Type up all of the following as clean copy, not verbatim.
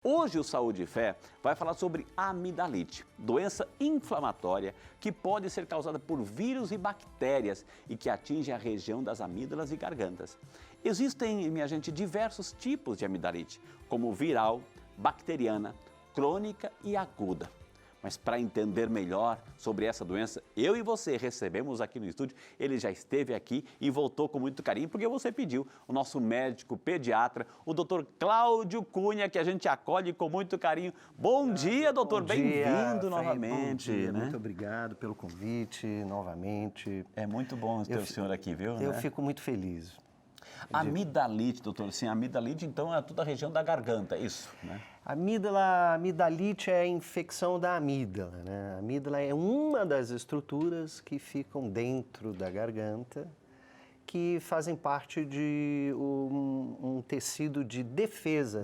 Hoje o Saúde e Fé vai falar sobre a amidalite, doença inflamatória que pode ser causada por vírus e bactérias e que atinge a região das amígdalas e gargantas. Existem, minha gente, diversos tipos de amidalite, como viral, bacteriana, crônica e aguda. Mas para entender melhor sobre essa doença, eu e você recebemos aqui no estúdio, ele já esteve aqui e voltou com muito carinho, porque você pediu, o nosso médico pediatra, o doutor Cláudio Cunha, que a gente acolhe com muito carinho. Bom dia, doutor, bem-vindo novamente. Bom dia, muito obrigado pelo convite novamente. É muito bom ter o senhor aqui, viu? Eu fico muito feliz. Amidalite, doutor, sim, amidalite então é toda a região da garganta, isso, né? Amidalite é a infecção da amígdala, né? A amígdala é uma das estruturas que ficam dentro da garganta, que fazem parte de um tecido de defesa.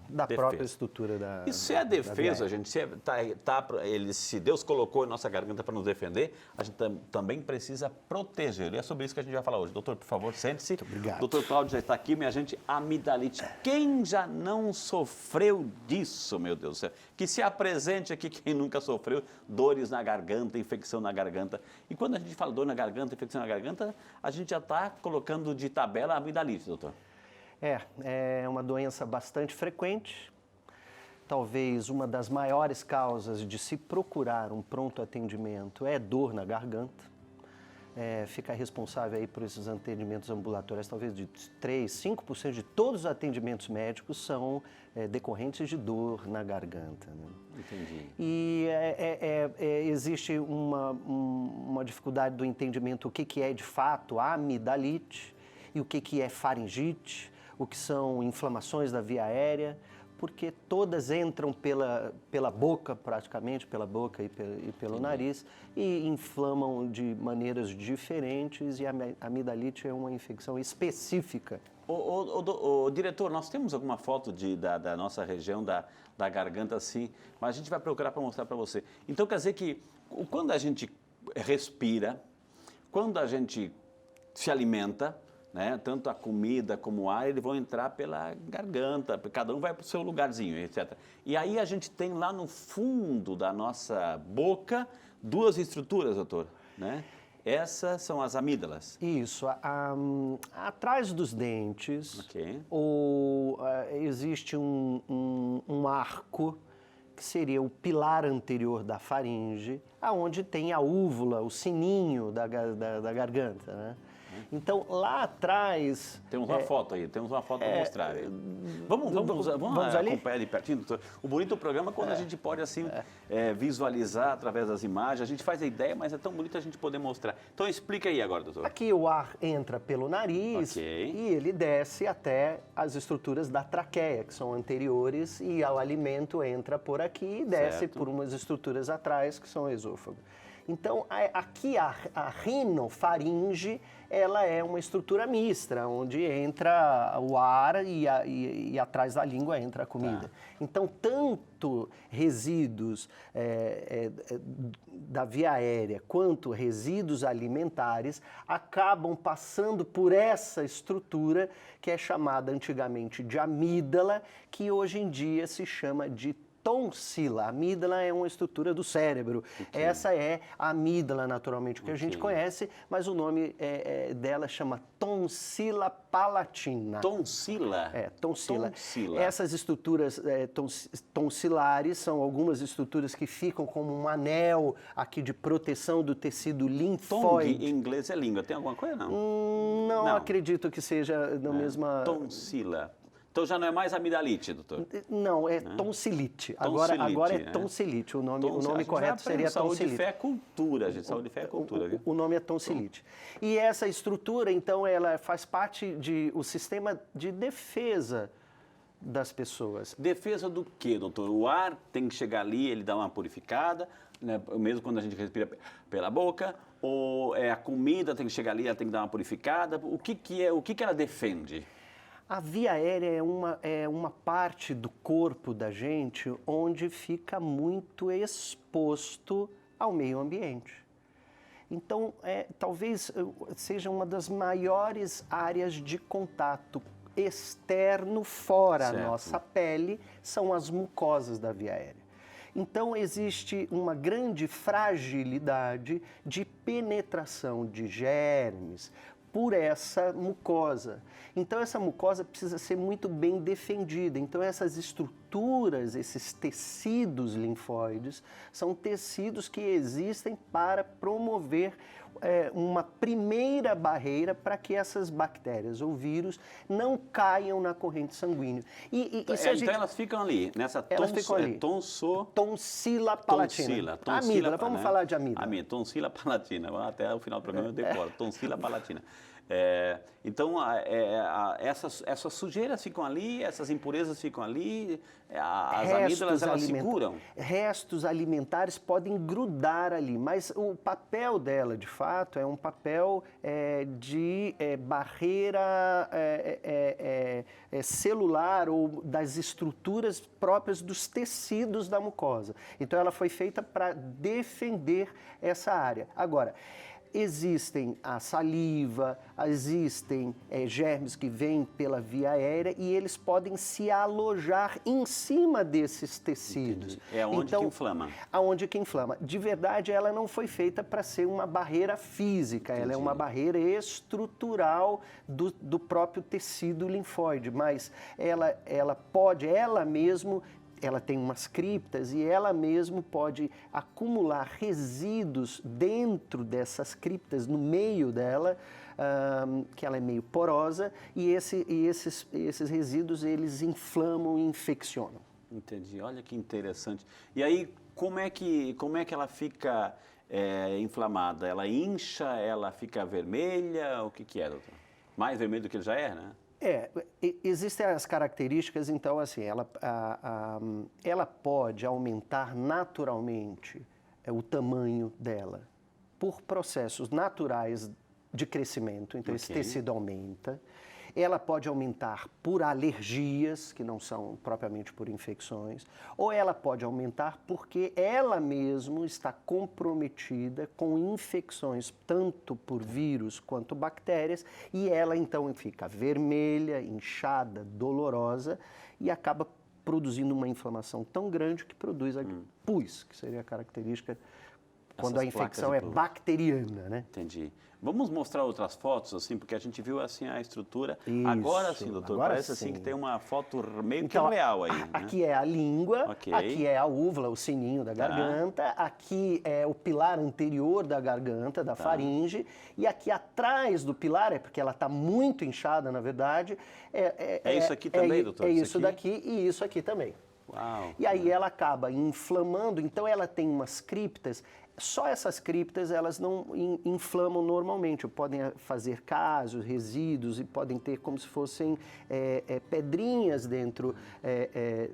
Da própria estrutura da Isso é a defesa, gente. Se Deus colocou em nossa garganta para nos defender, a gente também precisa proteger. E é sobre isso que a gente vai falar hoje. Doutor, por favor, sente-se. Muito obrigado. Doutor Cláudio já está aqui, minha gente. Amidalite. Quem já não sofreu disso, meu Deus do céu? Que se apresente aqui quem nunca sofreu dores na garganta, infecção na garganta. E quando a gente fala dor na garganta, infecção na garganta, a gente já está colocando de tabela a amidalite, doutor. É uma doença bastante frequente, talvez uma das maiores causas de se procurar um pronto atendimento é dor na garganta. Fica responsável aí por esses atendimentos ambulatoriais, talvez de 3, 5% de todos os atendimentos médicos são decorrentes de dor na garganta, né? Entendi. E existe uma dificuldade do entendimento o que é de fato a amidalite e o que é faringite, o que são inflamações da via aérea, porque todas entram pela boca, praticamente, pela boca e pelo nariz, e inflamam de maneiras diferentes, e a amidalite é uma infecção específica. Diretor, nós temos alguma foto da nossa região da garganta assim, mas a gente vai procurar para mostrar para você. Então quer dizer que quando a gente respira, quando a gente se alimenta, né, tanto a comida como o ar, eles vão entrar pela garganta, cada um vai para o seu lugarzinho, etc. E aí a gente tem lá no fundo da nossa boca duas estruturas, doutor, né? Essas são as amígdalas. Isso. Atrás dos dentes, Okay. Existe um arco, que seria o pilar anterior da faringe, aonde tem a úvula, o sininho da garganta, né? Então, lá atrás... Temos uma foto aí, temos uma foto para mostrar. Vamos ali? acompanhar de pertinho, doutor. O bonito do programa é quando a gente pode, assim, visualizar através das imagens. A gente faz a ideia, mas é tão bonito a gente poder mostrar. Então, explica aí agora, doutor. Aqui o ar entra pelo nariz e ele desce até as estruturas da traqueia, que são anteriores, e o alimento entra por aqui e desce por umas estruturas atrás, que são o esôfago. Então, aqui a rinofaringe, ela é uma estrutura mista, onde entra o ar e atrás da língua entra a comida. Então, tanto resíduos da via aérea quanto resíduos alimentares acabam passando por essa estrutura que é chamada antigamente de amígdala, que hoje em dia se chama de tonsila. A amígdala é uma estrutura do cérebro. Okay. Essa é a amígdala, naturalmente, que a gente conhece, mas o nome dela chama tonsila palatina. Tonsila? Tonsila. Essas estruturas tonsilares são algumas estruturas que ficam como um anel aqui de proteção do tecido linfóide. Tongue em inglês é língua. Tem alguma coisa, não? Não acredito que seja na mesma... Tonsila. Então já não é mais amidalite, doutor? Não, é tonsilite. Agora é tonsilite. O nome correto seria tonsilite. Saúde, fé é cultura, gente. Saúde, fé é cultura. O nome é tonsilite. E essa estrutura, então, ela faz parte do sistema de defesa das pessoas. Defesa do quê, doutor? O ar tem que chegar ali, ele dá uma purificada, né? Mesmo quando a gente respira pela boca, ou a comida tem que chegar ali, ela tem que dar uma purificada. O que ela defende? A via aérea é uma parte do corpo da gente onde fica muito exposto ao meio ambiente. Então, talvez seja uma das maiores áreas de contato externo, fora Certo. a nossa pele, são as mucosas da via aérea. Então, existe uma grande fragilidade de penetração de germes por essa mucosa. Então, essa mucosa precisa ser muito bem defendida. Então, essas estruturas, esses tecidos linfóides, são tecidos que existem para promover uma primeira barreira para que essas bactérias ou vírus não caiam na corrente sanguínea. Então elas ficam ali, nessa tonsila palatina. Amígdala, vamos falar de amígdala. Tonsila palatina, até o final do programa eu decoro, tonsila palatina. Então, essas sujeiras ficam ali, essas impurezas ficam ali, as amígdalas elas seguram. Restos alimentares podem grudar ali, mas o papel dela, de fato, é um papel de barreira celular ou das estruturas próprias dos tecidos da mucosa. Então, ela foi feita para defender essa área. Agora, existem a saliva, existem germes que vêm pela via aérea e eles podem se alojar em cima desses tecidos. Entendi. É onde que inflama. Aonde que inflama. De verdade, ela não foi feita para ser uma barreira física, Entendi. ela é uma barreira estrutural do próprio tecido linfóide, mas ela pode, ela mesmo, ela tem umas criptas e ela mesmo pode acumular resíduos dentro dessas criptas, no meio dela, que ela é meio porosa, e esses resíduos, eles inflamam e infeccionam. Entendi, olha que interessante. E aí, como é que ela fica inflamada? Ela incha, ela fica vermelha? O que é, doutor? Mais vermelho do que ele já é, né? Existem as características, então, assim, ela pode aumentar naturalmente o tamanho dela por processos naturais de crescimento, então esse tecido aumenta. Ela pode aumentar por alergias, que não são propriamente por infecções, ou ela pode aumentar porque ela mesma está comprometida com infecções, tanto por vírus quanto bactérias, e ela então fica vermelha, inchada, dolorosa e acaba produzindo uma inflamação tão grande que produz a pus, que seria a característica quando a infecção é bacteriana, né? Entendi. Vamos mostrar outras fotos, assim, porque a gente viu, assim, a estrutura. Isso, agora sim, doutor, agora parece sim. assim que tem uma foto meio então, que real aí, né? Aqui é a língua, aqui é a úvula, o sininho da garganta, aqui é o pilar anterior da garganta, da faringe, e aqui atrás do pilar, porque ela está muito inchada, na verdade. É isso aqui também, doutor? É isso daqui e isso aqui também. Uau! E aí ela acaba inflamando, então ela tem umas criptas. Só essas criptas, elas não inflamam normalmente, podem fazer casos, resíduos, e podem ter como se fossem pedrinhas dentro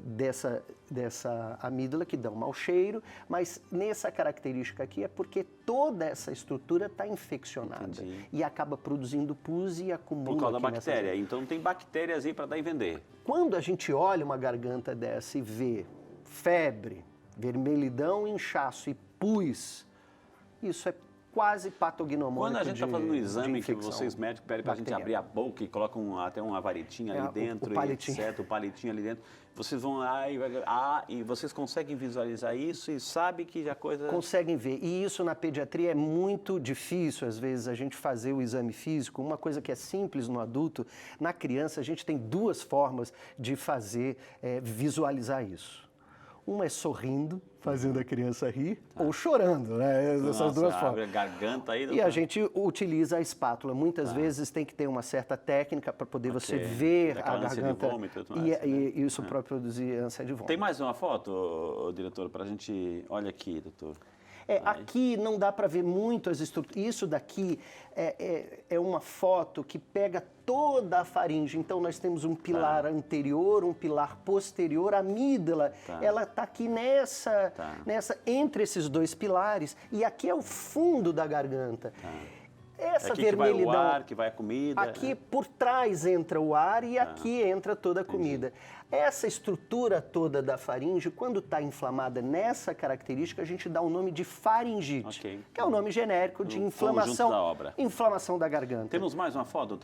dessa amígdala que dão mau cheiro, mas nessa característica aqui é porque toda essa estrutura está infeccionada. Entendi. E acaba produzindo pus e acumula. Por causa da bactéria, então tem bactérias aí para dar e vender. Quando a gente olha uma garganta dessa e vê febre, vermelhidão, inchaço e pus, isso é quase patognomônico. Quando a gente está fazendo um exame que infecção vocês médicos pedem para a gente abrir a boca e colocam até uma varetinha ali dentro, o palitinho. etc, o palitinho ali dentro, vocês vão lá e vocês conseguem visualizar isso e sabem que a coisa... Conseguem ver. E isso na pediatria é muito difícil, às vezes, a gente fazer o exame físico. Uma coisa que é simples no adulto, na criança a gente tem duas formas de fazer, visualizar isso. Uma é sorrindo, fazendo a criança rir, ou chorando, né? Essas duas formas. Abre a garganta aí, e a gente utiliza a espátula. Muitas vezes tem que ter uma certa técnica para poder você ver a garganta e isso para produzir ânsia de vômito. Tem mais uma foto, diretor, para a gente... Olha aqui, doutor. Aqui não dá para ver muito as estruturas. Isso daqui é uma foto que pega toda a faringe. Então, nós temos um pilar anterior, um pilar posterior. A amígdala, ela está aqui nessa, entre esses dois pilares. E aqui é o fundo da garganta. essa aqui vermelhidão... que vai o ar, que vai a comida. Aqui por trás entra o ar e aqui entra toda a comida. Essa estrutura toda da faringe, quando está inflamada nessa característica, a gente dá o nome de faringite, que é o nome genérico de inflamação, da obra. Inflamação da garganta. Temos mais uma foto,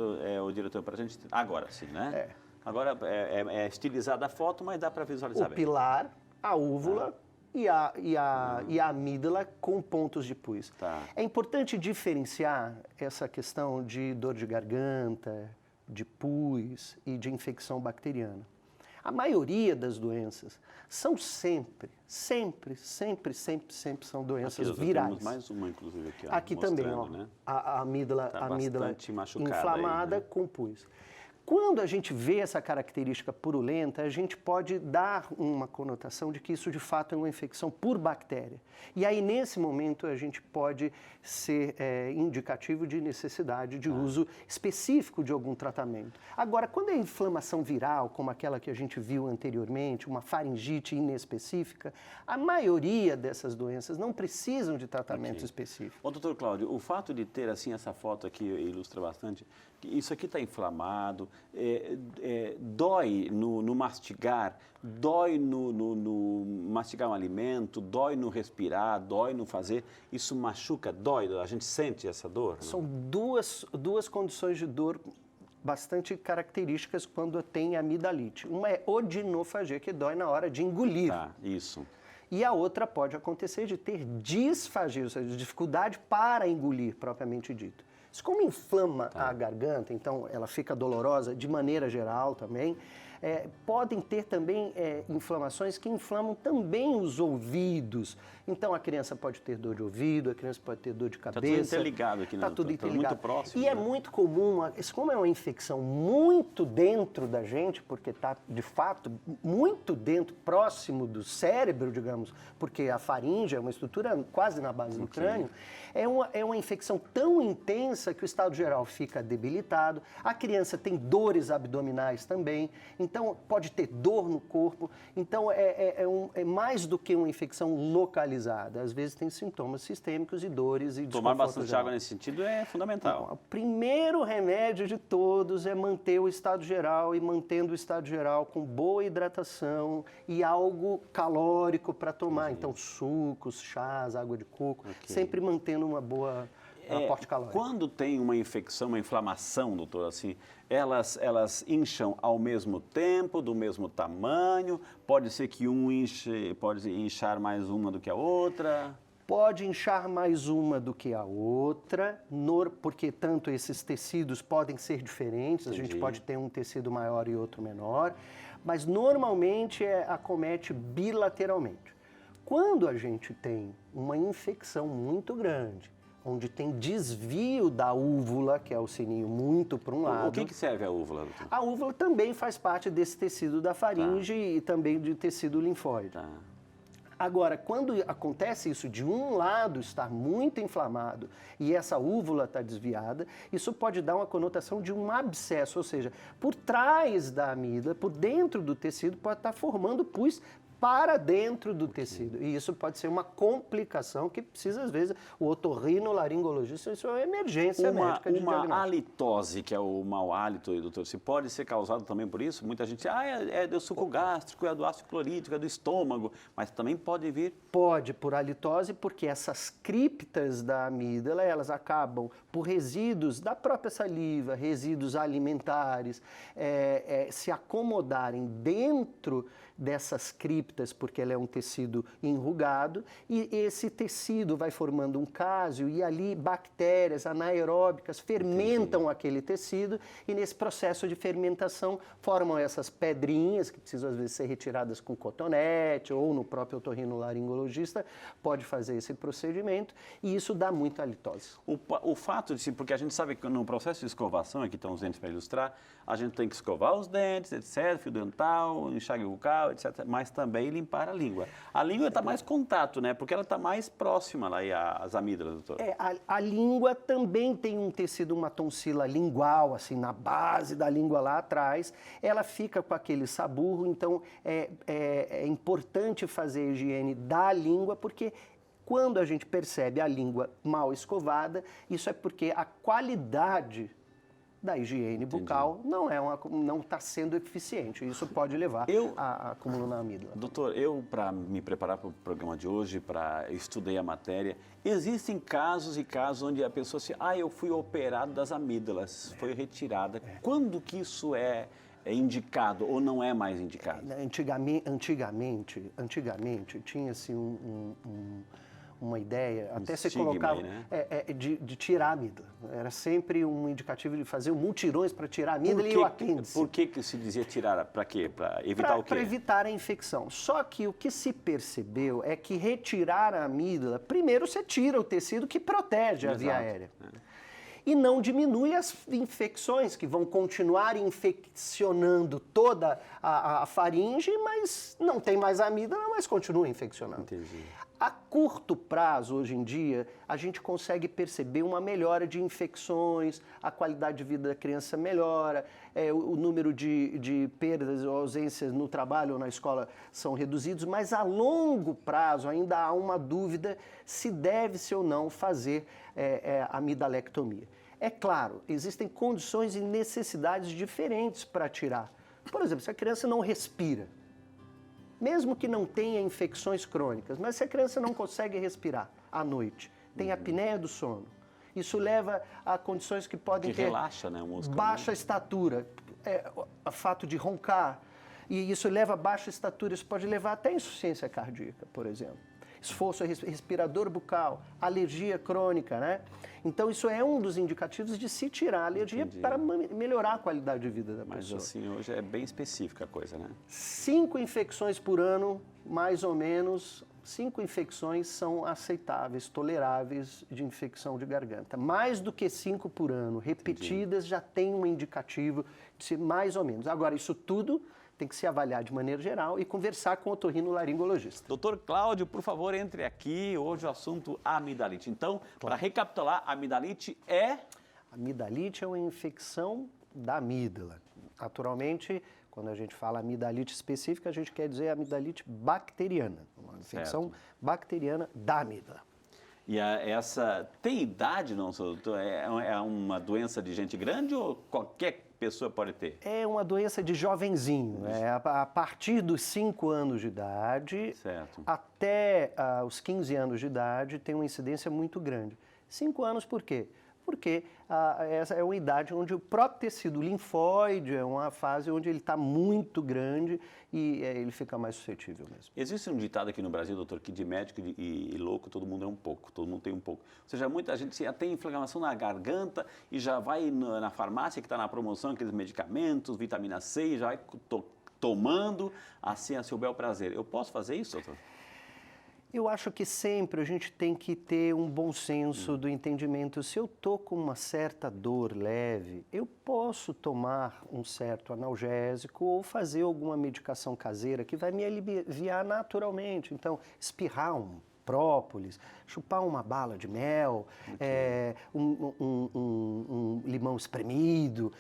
o diretor, para a gente... Agora sim, né? Agora é estilizada a foto, mas dá para visualizar bem. O pilar, a úvula... E a amígdala com pontos de pus. É importante diferenciar essa questão de dor de garganta, de pus e de infecção bacteriana. A maioria das doenças são sempre são doenças virais. Temos mais uma, inclusive, aqui. Aqui também, ó, né? a amígdala inflamada aí, né? com pus. Quando a gente vê essa característica purulenta, a gente pode dar uma conotação de que isso de fato é uma infecção por bactéria. E aí, nesse momento, a gente pode ser indicativo de necessidade de uso específico de algum tratamento. Agora, quando é inflamação viral, como aquela que a gente viu anteriormente, uma faringite inespecífica, a maioria dessas doenças não precisam de tratamento específico. Ô, doutor Cláudio, o fato de ter assim essa foto aqui ilustra bastante, que isso aqui está inflamado, dói no mastigar, dói no mastigar um alimento, dói no respirar, dói no fazer, isso machuca, dói, a gente sente essa dor? Não? São duas condições de dor bastante características quando tem amidalite. Uma é odinofagia, que dói na hora de engolir. Tá, isso. E a outra pode acontecer de ter disfagia, ou seja, dificuldade para engolir, propriamente dito. Isso como inflama a garganta, então ela fica dolorosa de maneira geral também. Podem ter também inflamações que inflamam também os ouvidos. Então a criança pode ter dor de ouvido, a criança pode ter dor de cabeça. Está tudo interligado aqui, né? Está tudo interligado. Muito próximo. E é muito comum, como é uma infecção muito dentro da gente, porque está de fato muito dentro, próximo do cérebro, digamos, porque a faringe é uma estrutura quase na base do crânio, é uma infecção tão intensa que o estado geral fica debilitado, a criança tem dores abdominais também, então pode ter dor no corpo, então é mais do que uma infecção localizada, às vezes tem sintomas sistêmicos e dores e tomar bastante água nesse sentido é fundamental. Então, o primeiro remédio de todos é manter o estado geral e mantendo o estado geral com boa hidratação e algo calórico para tomar, então sucos, chás, água de coco, sempre mantendo uma boa aporte calórico. Quando tem uma infecção, uma inflamação, doutor, assim, elas incham ao mesmo tempo, do mesmo tamanho? Pode ser que pode inchar mais uma do que a outra? Pode inchar mais uma do que a outra, porque tanto esses tecidos podem ser diferentes, a gente pode ter um tecido maior e outro menor, mas normalmente acomete bilateralmente. Quando a gente tem uma infecção muito grande, onde tem desvio da úvula, que é o sininho muito para um lado. O que serve a úvula, doutor? A úvula também faz parte desse tecido da faringe e também de tecido linfóide. Agora, quando acontece isso de um lado estar muito inflamado e essa úvula está desviada, isso pode dar uma conotação de um abscesso, ou seja, por trás da amígdala, por dentro do tecido, pode estar formando pus para dentro do tecido. E isso pode ser uma complicação que precisa, às vezes, o otorrinolaringologista, isso é uma emergência médica de diagnóstico. Uma halitose, que é o mau hálito aí, doutor, se pode ser causado também por isso? Muita gente diz, é do suco gástrico, é do ácido clorídrico, é do estômago, mas também pode vir? Pode, por halitose, porque essas criptas da amígdala, elas acabam por resíduos da própria saliva, resíduos alimentares, se acomodarem dentro dessas criptas, porque ela é um tecido enrugado, e esse tecido vai formando um cásio e ali bactérias anaeróbicas fermentam aquele tecido e nesse processo de fermentação formam essas pedrinhas que precisam às vezes ser retiradas com cotonete ou no próprio otorrinolaringologista pode fazer esse procedimento e isso dá muita halitose. O fato de, porque a gente sabe que no processo de escovação, aqui estão os dentes para ilustrar, a gente tem que escovar os dentes, etc., fio dental, enxágue bucal, etc., mas também limpar a língua. A língua está mais contato, né? Porque ela está mais próxima lá às amígdalas, doutor. A língua também tem um tecido, uma tonsila lingual, assim, na base da língua lá atrás. Ela fica com aquele saburro, então é importante fazer a higiene da língua, porque quando a gente percebe a língua mal escovada, isso é porque a qualidade da higiene bucal não está sendo eficiente. Isso pode levar a acúmulo na amígdala. Doutor, para me preparar para o programa de hoje, estudei a matéria, existem casos e casos onde a pessoa eu fui operado das amígdalas, foi retirada. Quando que isso é indicado ou não é mais indicado? Antigamente tinha-se uma ideia, até se estigma colocava, aí, né? de tirar a amígdala. Era sempre um indicativo de fazer mutirões para tirar a amígdala e o apêndice. Por que se dizia tirar? Para quê? Para evitar o quê? Para evitar a infecção. Só que o que se percebeu é que retirar a amígdala, primeiro você tira o tecido que protege a via aérea. E não diminui as infecções, que vão continuar infeccionando toda a faringe, mas não tem mais amígdala, mas continua infeccionando. Entendi. A curto prazo, hoje em dia, a gente consegue perceber uma melhora de infecções, a qualidade de vida da criança melhora, o número de perdas ou ausências no trabalho ou na escola são reduzidos, mas a longo prazo ainda há uma dúvida se deve-se ou não fazer amidalectomia. É claro, existem condições e necessidades diferentes para tirar. Por exemplo, se a criança não respira, mesmo que não tenha infecções crônicas, mas se a criança não consegue respirar à noite, tem apneia do sono, isso leva a condições que podem ter relaxa, né, o músculo, baixa estatura, o fato de roncar, e isso leva a baixa estatura, isso pode levar até insuficiência cardíaca, por exemplo. Esforço respirador bucal, alergia crônica, né? Então, isso é um dos indicativos de se tirar a alergia para melhorar a qualidade de vida da pessoa. Mas, assim, hoje é bem específica a coisa, né? 5 infecções por ano, mais ou menos, 5 infecções são aceitáveis, toleráveis de infecção de garganta. Mais do que 5 por ano, repetidas, já tem um indicativo de ser mais ou menos. Agora, isso tudo tem que se avaliar de maneira geral e conversar com o otorrinolaringologista. Doutor Cláudio, por favor, entre aqui. Hoje o assunto amidalite. Então, para recapitular, a amidalite é? A amidalite é uma infecção da amígdala. Naturalmente, quando a gente fala amidalite específica, a gente quer dizer amidalite bacteriana, uma infecção bacteriana da amígdala. E essa tem idade, não, doutor? É uma doença de gente grande ou qualquer pessoa pode ter? É uma doença de jovenzinho. A partir dos 5 anos de idade até os 15 anos de idade tem uma incidência muito grande. 5 anos por quê? Porque essa é uma idade onde o próprio tecido linfóide é uma fase onde ele está muito grande e ele fica mais suscetível mesmo. Existe um ditado aqui no Brasil, doutor, que de médico e louco todo mundo é um pouco, todo mundo tem um pouco. Ou seja, muita gente já tem inflamação na garganta e já vai na farmácia que está na promoção, aqueles medicamentos, vitamina C, e já vai tomando assim a seu bel prazer. Eu posso fazer isso, doutor? Eu acho que sempre a gente tem que ter um bom senso do entendimento. Se eu estou com uma certa dor leve, eu posso tomar um certo analgésico ou fazer alguma medicação caseira que vai me aliviar naturalmente. Então, espirrar um própolis, chupar uma bala de mel, um limão espremido,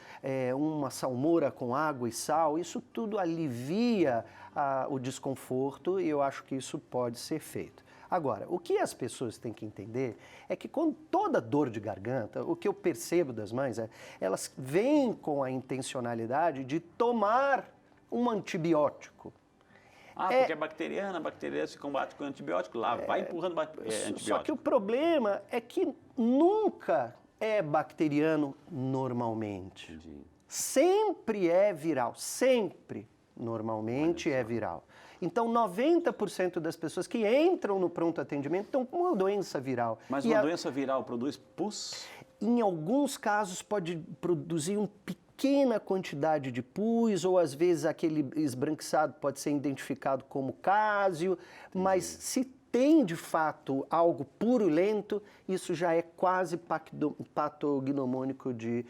uma salmoura com água e sal, isso tudo alivia o desconforto e eu acho que isso pode ser feito. Agora, o que as pessoas têm que entender é que com toda dor de garganta, o que eu percebo das mães elas vêm com a intencionalidade de tomar um antibiótico. Porque é bacteriana, a bactéria se combate com antibiótico, lá vai empurrando antibiótico. Só que o problema é que nunca é bacteriano normalmente. Entendi. Sempre é viral, sempre normalmente é viral. Então, 90% das pessoas que entram no pronto atendimento estão com uma doença viral. Mas uma doença viral produz pus? Em alguns casos pode produzir pequena quantidade de pus, ou às vezes aquele esbranquiçado pode ser identificado como cásio, mas se tem de fato algo purulento, isso já é quase patognomônico de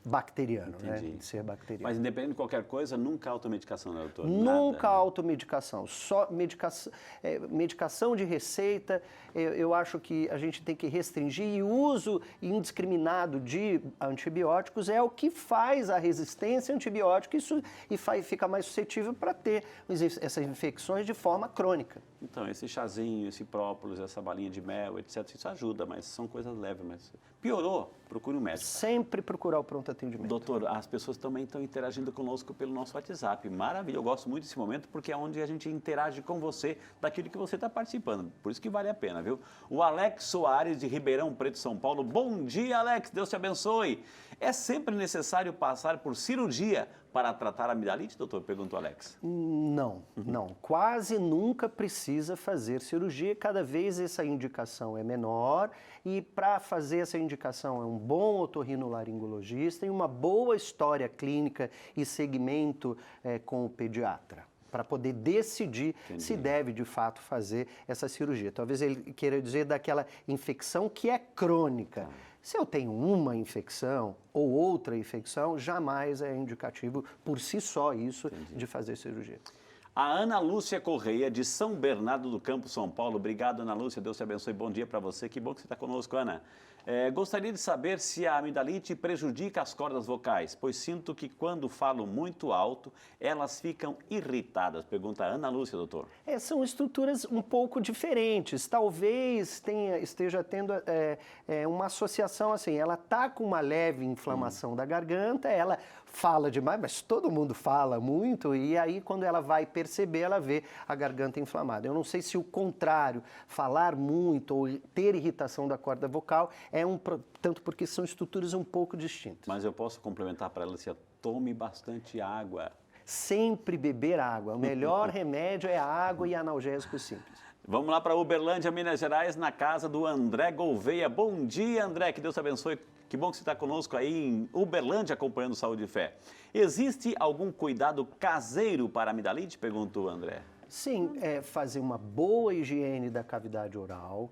bacteriano, né? De ser bacteriano. Mas independente de qualquer coisa, nunca automedicação, né, doutor? Nunca automedicação, só medicação de receita. Eu acho que a gente tem que restringir, e o uso indiscriminado de antibióticos é o que faz a resistência a antibiótico e fica mais suscetível para ter essas infecções de forma crônica. Então, esse chazinho, esse própolis, essa balinha de mel, etc., isso ajuda, mas são coisas leves. Mas piorou, procure um médico. Sempre procurar o pronto atendimento. Doutor, as pessoas também estão interagindo conosco pelo nosso WhatsApp. Maravilha, eu gosto muito desse momento porque é onde a gente interage com você daquilo que você está participando. Por isso que vale a pena, viu? O Alex Soares, de Ribeirão Preto, São Paulo. Bom dia, Alex, Deus te abençoe. É sempre necessário passar por cirurgia para tratar a amidalite, doutor? Perguntou Alex. Não, não. Quase nunca precisa fazer cirurgia. Cada vez essa indicação é menor e para fazer essa indicação é um bom otorrinolaringologista e uma boa história clínica e segmento com o pediatra, para poder decidir se deve, de fato, fazer essa cirurgia. Talvez ele queira dizer daquela infecção que é crônica. Se eu tenho uma infecção ou outra infecção, jamais é indicativo, por si só, isso de fazer cirurgia. A Ana Lúcia Correia, de São Bernardo do Campo, São Paulo. Obrigado, Ana Lúcia. Deus te abençoe. Bom dia para você. Que bom que você está conosco, Ana. Gostaria de saber se a amidalite prejudica as cordas vocais, pois sinto que quando falo muito alto, elas ficam irritadas. Pergunta a Ana Lúcia, doutor. São estruturas um pouco diferentes. Talvez esteja tendo uma associação assim. Ela está com uma leve inflamação da garganta, ela fala demais, mas todo mundo fala muito, e aí quando ela vai perceber, ela vê a garganta inflamada. Eu não sei se o contrário, falar muito ou ter irritação da corda vocal, tanto porque são estruturas um pouco distintas. Mas eu posso complementar para ela assim, tome bastante água. Sempre beber água. O melhor remédio é a água e analgésico simples. Vamos lá para Uberlândia, Minas Gerais, na casa do André Gouveia. Bom dia, André, que Deus te abençoe. Que bom que você está conosco aí em Uberlândia, acompanhando Saúde e Fé. Existe algum cuidado caseiro para a amidalite? Perguntou o André. Sim, fazer uma boa higiene da cavidade oral.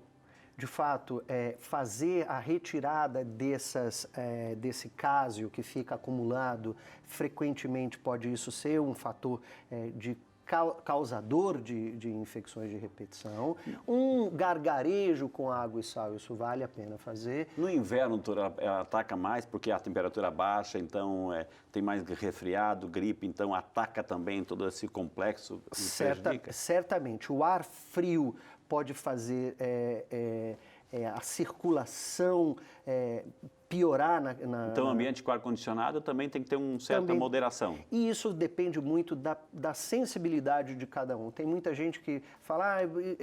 De fato, fazer a retirada desse cásio que fica acumulado, frequentemente pode isso ser um fator de causador de infecções de repetição. Um gargarejo com água e sal, isso vale a pena fazer. No inverno, doutor, ela ataca mais porque a temperatura baixa, então tem mais resfriado, gripe, então ataca também todo esse complexo e prejudica? Certamente. O ar frio pode fazer a circulação piorar Então, o ambiente com ar-condicionado também tem que ter uma certa moderação. E isso depende muito da sensibilidade de cada um. Tem muita gente que fala,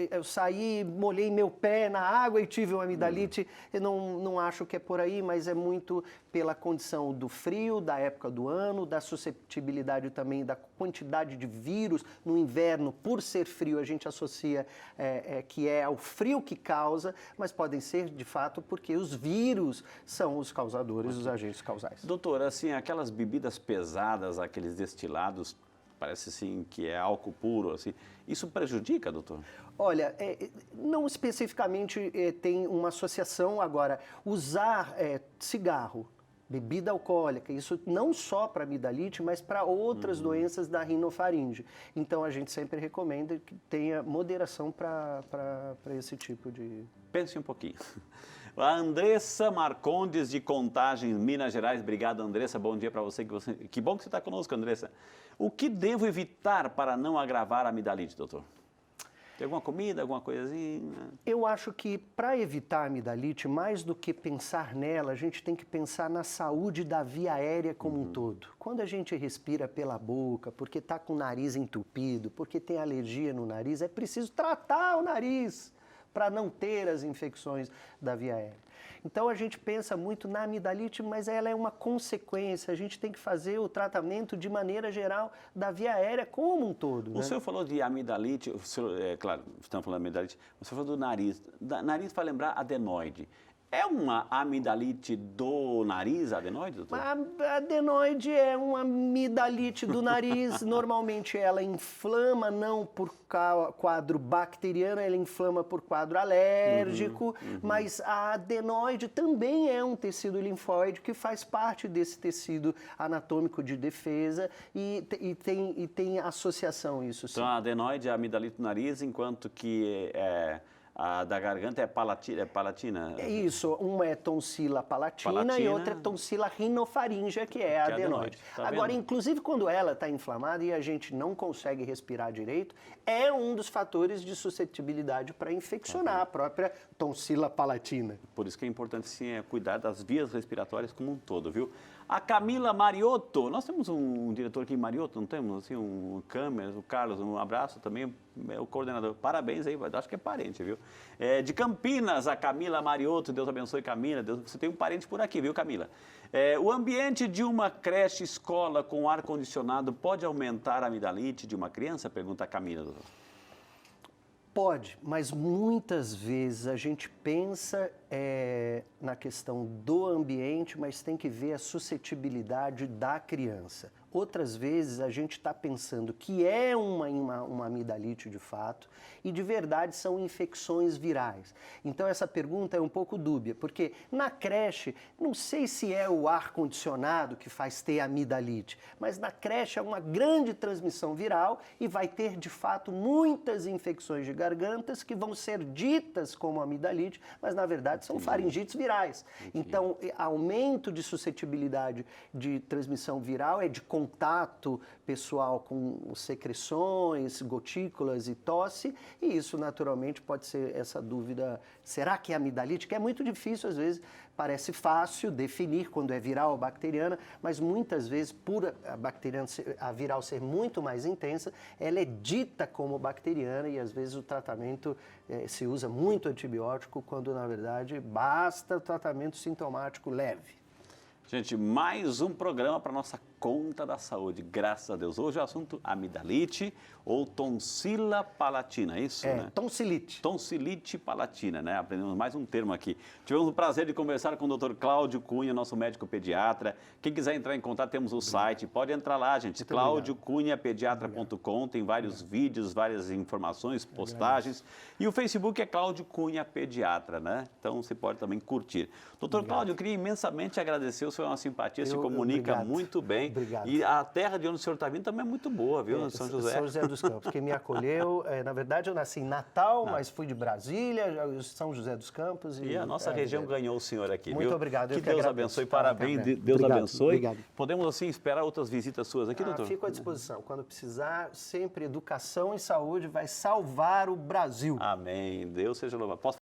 eu saí, molhei meu pé na água e tive uma amidalite. Eu não acho que é por aí, mas é muito pela condição do frio, da época do ano, da susceptibilidade também, da quantidade de vírus. No inverno, por ser frio, a gente associa que é o frio que causa, mas podem ser, de fato, porque os vírus são os causadores, os agentes causais. Doutor, assim, aquelas bebidas pesadas, aqueles destilados, parece assim que é álcool puro, assim, isso prejudica, doutor? Olha, não especificamente tem uma associação. Agora, usar cigarro, bebida alcoólica, isso não só para amidalite, mas para outras doenças da rinofaringe. Então, a gente sempre recomenda que tenha moderação para esse tipo de... Pense um pouquinho. A Andressa Marcondes, de Contagem, Minas Gerais. Obrigado, Andressa. Bom dia para você. Que bom que você está conosco, Andressa. O que devo evitar para não agravar a amidalite, doutor? Tem alguma comida, alguma coisinha? Eu acho que para evitar a amidalite, mais do que pensar nela, a gente tem que pensar na saúde da via aérea como um todo. Quando a gente respira pela boca, porque está com o nariz entupido, porque tem alergia no nariz, é preciso tratar o nariz para não ter as infecções da via aérea. Então a gente pensa muito na amidalite, mas ela é uma consequência. A gente tem que fazer o tratamento de maneira geral da via aérea como um todo. O senhor falou de amidalite, claro, estamos falando de amidalite, o senhor falou do nariz. Nariz para lembrar adenoide. É uma amidalite do nariz, adenoide, doutor? A adenoide é uma amidalite do nariz. Normalmente ela inflama não por quadro bacteriano, ela inflama por quadro alérgico, mas a adenoide também é um tecido linfóide que faz parte desse tecido anatômico de defesa e tem associação isso, sim. Então a adenoide é a amidalite do nariz, enquanto que A da garganta é palatina? É isso, uma é tonsila palatina e outra é tonsila rinofaríngea, que é a adenoide. Tá Agora, vendo? inclusive quando ela está inflamada e a gente não consegue respirar direito, é um dos fatores de suscetibilidade para infeccionar a própria tonsila palatina. Por isso que é importante, sim, cuidar das vias respiratórias como um todo, viu? A Camila Mariotto, nós temos um diretor aqui em Mariotto, não temos? Assim, um câmera, o Carlos, um abraço também, é o coordenador. Parabéns aí, acho que é parente, viu? De Campinas, a Camila Mariotto, Deus abençoe, Camila, você tem um parente por aqui, viu, Camila? O ambiente de uma creche, escola com ar-condicionado pode aumentar a amidalite de uma criança? Pergunta a Camila, doutor. Pode, mas muitas vezes a gente pensa na questão do ambiente, mas tem que ver a suscetibilidade da criança. Outras vezes a gente está pensando que é uma amidalite de fato e de verdade são infecções virais. Então essa pergunta é um pouco dúbia, porque na creche, não sei se é o ar-condicionado que faz ter amidalite, mas na creche é uma grande transmissão viral e vai ter de fato muitas infecções de gargantas que vão ser ditas como amidalite, mas na verdade são faringites virais. Então, aumento de suscetibilidade de transmissão viral é de contato pessoal com secreções, gotículas e tosse, e isso naturalmente pode ser essa dúvida, será que é amidalite? Que é muito difícil, às vezes parece fácil definir quando é viral ou bacteriana, mas muitas vezes, por a viral ser muito mais intensa, ela é dita como bacteriana e às vezes o tratamento se usa muito antibiótico, quando na verdade basta tratamento sintomático leve. Gente, mais um programa para nossa conta da saúde, graças a Deus. Hoje o assunto amidalite ou tonsila palatina, é isso, né? Tonsilite. Tonsilite palatina, né? Aprendemos mais um termo aqui. Tivemos o prazer de conversar com o Dr. Cláudio Cunha, nosso médico pediatra. Quem quiser entrar em contato, temos o site. Pode entrar lá, gente. claudiocunhapediatra.com. Tem vários vídeos, várias informações, postagens. E o Facebook é Cláudio Cunha Pediatra, né? Então você pode também curtir. Doutor Cláudio, eu queria imensamente agradecer. O senhor é uma simpatia, se comunica muito bem. Obrigado. E a terra de onde o senhor está vindo também é muito boa, viu? São José. São José dos Campos, que me acolheu. Na verdade, eu nasci em Natal, mas fui de Brasília, São José dos Campos. E a nossa região ganhou o senhor aqui, muito viu? obrigado. Que Deus abençoe, parabéns, Deus abençoe. Obrigado. Podemos, assim, esperar outras visitas suas aqui, doutor? Fico à disposição. Quando precisar, sempre educação e saúde vai salvar o Brasil. Amém. Deus seja louvado. Posso